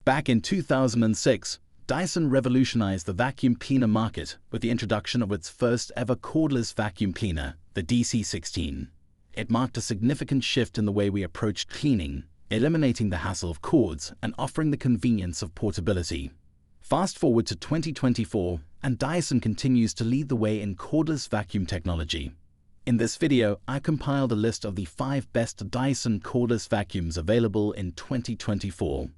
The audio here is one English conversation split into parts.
Back in 2006, Dyson revolutionized the vacuum cleaner market with the introduction of its first ever cordless vacuum cleaner, the DC16. It marked a significant shift in the way we approached cleaning, eliminating the hassle of cords and offering the convenience of portability. Fast forward to 2024, and Dyson continues to lead the way in cordless vacuum technology. In this video, I compiled a list of the 5 best Dyson cordless vacuums available in 2024.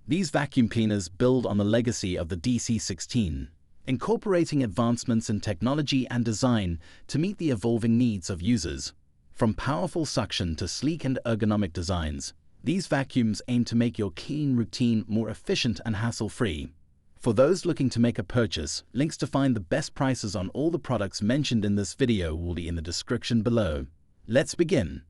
These vacuum cleaners build on the legacy of the DC16, incorporating advancements in technology and design to meet the evolving needs of users. From powerful suction to sleek and ergonomic designs, these vacuums aim to make your cleaning routine more efficient and hassle-free. For those looking to make a purchase, links to find the best prices on all the products mentioned in this video will be in the description below. Let's begin.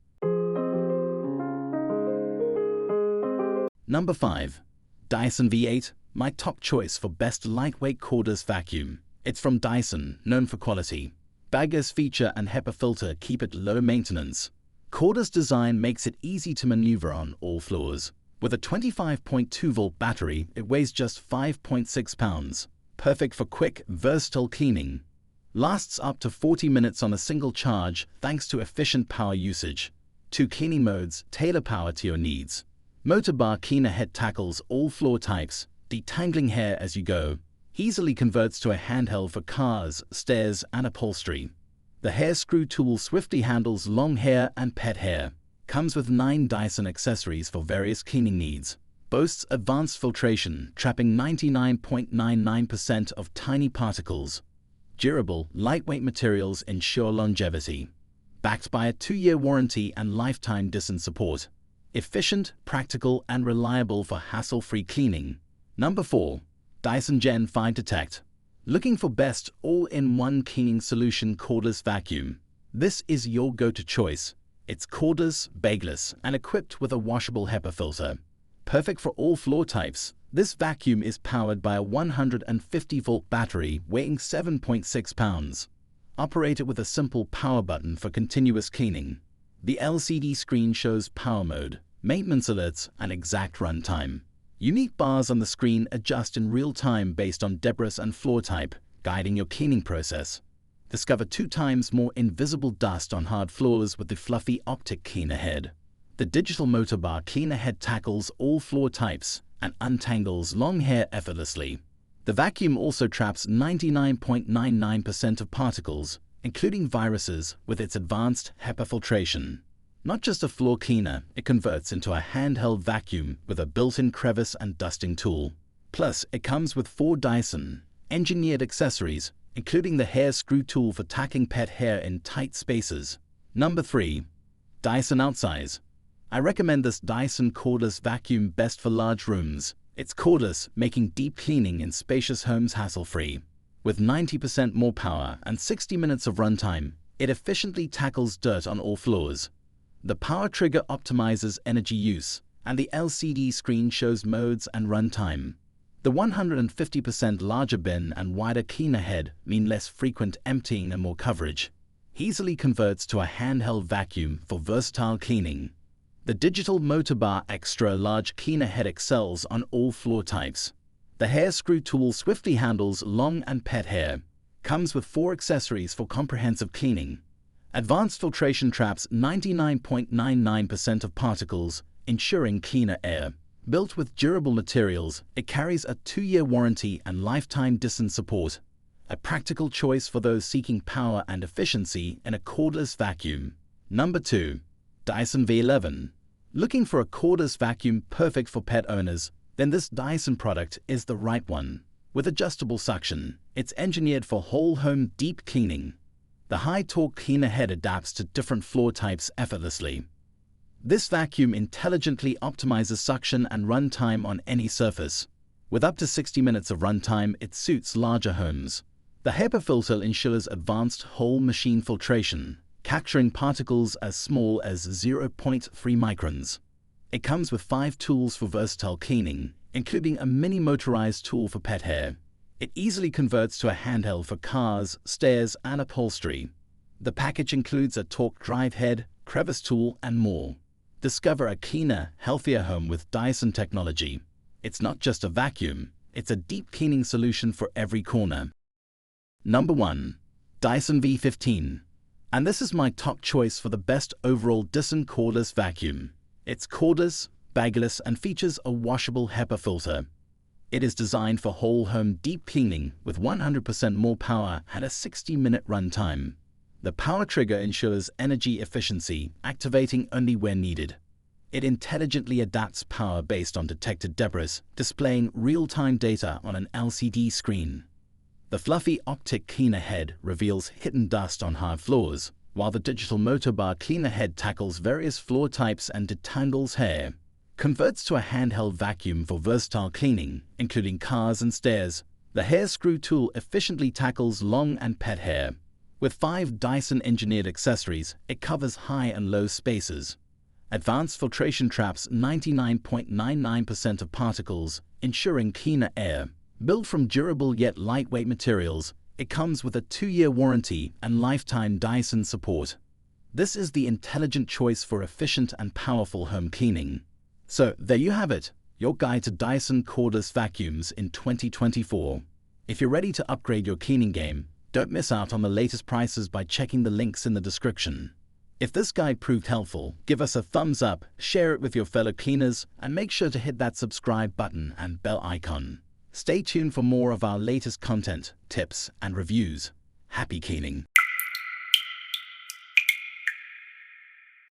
Number 5. Dyson V8, my top choice for best lightweight cordless vacuum. It's from Dyson, known for quality. Bagless feature and HEPA filter keep it low maintenance. Cordless design makes it easy to maneuver on all floors. With a 25.2-volt battery, it weighs just 5.6 pounds. Perfect for quick, versatile cleaning. Lasts up to 40 minutes on a single charge thanks to efficient power usage. 2 cleaning modes tailor power to your needs. Motor bar cleaner head tackles all floor types, detangling hair as you go. Easily converts to a handheld for cars, stairs, and upholstery. The hair screw tool swiftly handles long hair and pet hair. Comes with 9 Dyson accessories for various cleaning needs. Boasts advanced filtration, trapping 99.99% of tiny particles. Durable, lightweight materials ensure longevity. Backed by a 2-year warranty and lifetime Dyson support. Efficient, practical, and reliable for hassle-free cleaning. Number 4. Dyson GenF Detect. Looking for best all-in-one cleaning solution cordless vacuum? This is your go-to choice. It's cordless, bagless, and equipped with a washable HEPA filter. Perfect for all floor types, this vacuum is powered by a 150-volt battery weighing 7.6 pounds. Operated with a simple power button for continuous cleaning. The LCD screen shows power mode, maintenance alerts, and exact run time. Unique bars on the screen adjust in real time based on debris and floor type, guiding your cleaning process. Discover 2 times more invisible dust on hard floors with the fluffy optic cleaner head. The digital motor bar cleaner head tackles all floor types and untangles long hair effortlessly. The vacuum also traps 99.99% of particles, including viruses, with its advanced HEPA filtration. Not just a floor cleaner, it converts into a handheld vacuum with a built-in crevice and dusting tool. Plus, it comes with 4 Dyson engineered accessories, including the hair screw tool for tacking pet hair in tight spaces. Number 3. Dyson Outsize. I recommend this Dyson cordless vacuum best for large rooms. It's cordless, making deep cleaning in spacious homes hassle-free. With 90% more power and 60 minutes of runtime, it efficiently tackles dirt on all floors. The power trigger optimizes energy use, and the LCD screen shows modes and runtime. The 150% larger bin and wider cleaner head mean less frequent emptying and more coverage. Easily converts to a handheld vacuum for versatile cleaning. The digital motor bar extra large cleaner head excels on all floor types. The hair screw tool swiftly handles long and pet hair. Comes with 4 accessories for comprehensive cleaning. Advanced filtration traps 99.99% of particles, ensuring cleaner air. Built with durable materials, it carries a 2-year warranty and lifetime Dyson support. A practical choice for those seeking power and efficiency in a cordless vacuum. Number 2. Dyson V11. Looking for a cordless vacuum perfect for pet owners? Then this Dyson product is the right one. With adjustable suction, it's engineered for whole home deep cleaning. The high-torque cleaner head adapts to different floor types effortlessly. This vacuum intelligently optimizes suction and run time on any surface. With up to 60 minutes of runtime, it suits larger homes. The HEPA filter ensures advanced whole machine filtration, capturing particles as small as 0.3 microns. It comes with 5 tools for versatile cleaning, including a mini motorized tool for pet hair. It easily converts to a handheld for cars, stairs, and upholstery. The package includes a torque drive head, crevice tool, and more. Discover a cleaner, healthier home with Dyson technology. It's not just a vacuum, it's a deep cleaning solution for every corner. Number 1. Dyson V15. And this is my top choice for the best overall Dyson cordless vacuum. It's cordless, bagless, and features a washable HEPA filter. It is designed for whole home deep cleaning with 100% more power and a 60-minute runtime. The power trigger ensures energy efficiency, activating only where needed. It intelligently adapts power based on detected debris, displaying real-time data on an LCD screen. The fluffy optic cleaner head reveals hidden dust on hard floors, while the digital motor bar cleaner head tackles various floor types and detangles hair. Converts to a handheld vacuum for versatile cleaning, including cars and stairs. The hair screw tool efficiently tackles long and pet hair. With 5 Dyson-engineered accessories, it covers high and low spaces. Advanced filtration traps 99.99% of particles, ensuring cleaner air. Built from durable yet lightweight materials, it comes with a 2-year warranty and lifetime Dyson support. This is the intelligent choice for efficient and powerful home cleaning. So there you have it, your guide to Dyson cordless vacuums in 2024. If you're ready to upgrade your cleaning game, don't miss out on the latest prices by checking the links in the description. If this guide proved helpful, give us a thumbs up, share it with your fellow cleaners, and make sure to hit that subscribe button and bell icon. Stay tuned for more of our latest content, tips, and reviews. Happy cleaning!